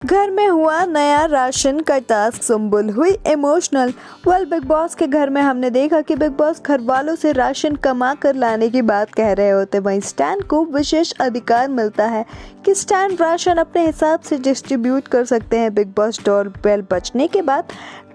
घर में हुआ नया राशन का टास्क, सुम्बुल हुई इमोशनल। बिग बॉस के घर में हमने देखा कि बिग बॉस घर वालों से राशन कमा कर लाने की बात कह रहे होते, वहीं स्टैन को विशेष अधिकार मिलता है कि स्टैन राशन अपने हिसाब से डिस्ट्रीब्यूट कर सकते हैं। बिग बॉस डोरबेल बजने के बाद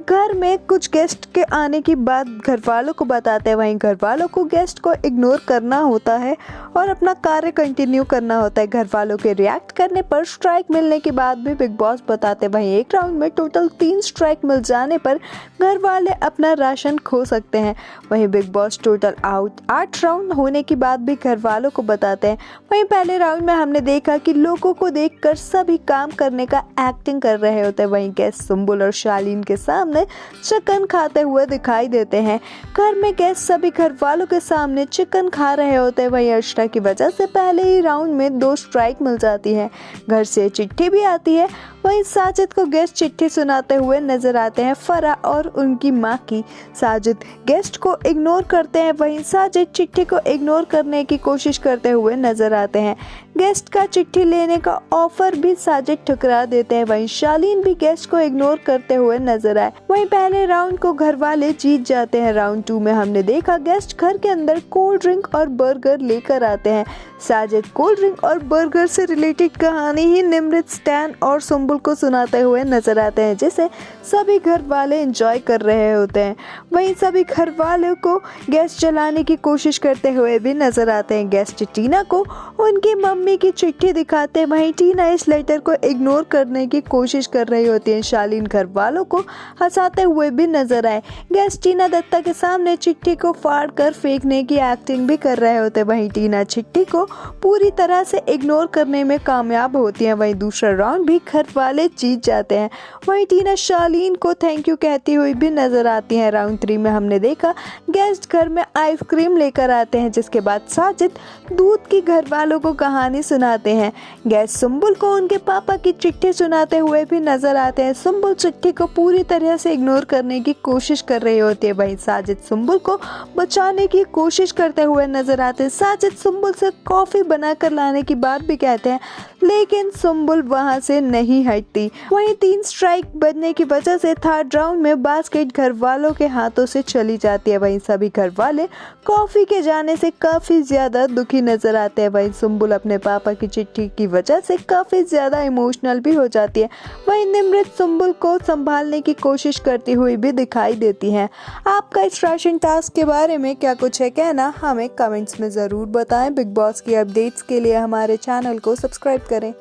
घर में कुछ गेस्ट के आने की बात घर वालों को बताते हैं, वहीं घर वालों को गेस्ट को इग्नोर करना होता है और अपना कार्य कंटिन्यू करना होता है। घर वालों के रिएक्ट करने पर स्ट्राइक मिलने के बाद भी बिग बॉस बताते हैं, वहीं एक राउंड में टोटल 3 स्ट्राइक मिल जाने पर घर वाले अपना राशन खो सकते हैं। वहीं big boss total out 8 round होने के बाद भी घर वालों को बताते हैं। वहीं पहले राउंड में हमने देखा कि लोगों को देखकर सभी काम करने का एक्टिंग कर रहे होते हैं, वहीं गेस्ट सुम्बुल और शालीन के सामने चिकन खाते हुए दिखाई देते हैं। घर में गेस्ट सभी घर वालों के सामने चिकन खा रहे होते हैं। वहीं अर्चना की वजह से पहले ही राउंड में 2 स्ट्राइक मिल जाती है। घर से चिट्ठी भी आती है, वहीं साजिद को गेस्ट चिट्ठी सुनाते हुए नजर आते हैं फराह और उनकी मां की। साजिद गेस्ट को इग्नोर करते हैं, वहीं साजिद चिट्ठी को इग्नोर करने की कोशिश करते हुए नजर आते हैं। गेस्ट का चिट्ठी लेने का ऑफर भी साजिद ठुकरा देते हैं, वहीं शालीन भी गेस्ट को इग्नोर करते हुए नजर आए। वहीं पहले राउंड को घर वाले जीत जाते हैं। राउंड 2 में हमने देखा गेस्ट घर के अंदर कोल्ड ड्रिंक और बर्गर लेकर आते हैं। साजिद कोल्ड ड्रिंक और बर्गर से रिलेटेड कहानी ही निमृत, स्टैन और सुम्बुल को सुनाते हुए नजर आते हैं, जिसे सभी घर वाले एंजॉय कर रहे होते हैं। वहीं सभी घर वालों को गैस जलाने की कोशिश करते हुए भी नजर आते हैं। गेस्ट टीना को उनकी मम्मी की चिट्ठी दिखाते हैं, वहीं टीना इस लेटर को इग्नोर करने की कोशिश कर रही होती है। शालीन घर वालों को हंसाते हुए भी नजर आए। गेस्ट टीना दत्ता के सामने चिट्ठी को फाड़ कर फेंकने की एक्टिंग भी कर रहे होते, वहीं टीना चिट्ठी को पूरी तरह से इग्नोर करने में कामयाब होती है। वहीं दूसरा राउंड भी घर वाले जीत जाते हैं। वहीं टीना शालीन को थैंक यू कहती हुई भी नजर आती है। राउंड 3 में हमने देखा गेस्ट घर में आइसक्रीम लेकर आते हैं, जिसके बाद साजिद दूध की घर वालों को कहानी सुनाते हैं। गेस्ट सुम्बुल को उनके पापा की चिट्ठी सुनाते हुए भी नजर आते हैं। सुम्बुल चिट्ठी को पूरी तरह से इग्नोर करने की कोशिश कर रही होती है, वहीं साजिद सुम्बुल को बचाने की कोशिश करते हुए नजर आते हैं। साजिद सुम्बुल से कॉफी बनाकर लाने की बात भी कहते हैं, लेकिन सुम्बुल वहां से नहीं हटती। वहीं 3 स्ट्राइक बजने की वजह से थर्ड राउंड में बास्केट घर वालों के हाथों से चली जाती है। वहीं सभी घर वाले कॉफी के जाने से काफी ज्यादा दुखी नजर आते हैं। वहीं सुम्बुल अपने पापा की चिट्ठी की वजह से काफी ज्यादा इमोशनल भी हो जाती है। वहीं निमृत सुम्बुल को संभालने की कोशिश करती हुई भी दिखाई देती है। आपका इस राशन टास्क के बारे में क्या कुछ है कहना, हमें कमेंट्स में जरूर बताएं। बिग बॉस की अपडेट्स के लिए हमारे चैनल को सब्सक्राइब करें।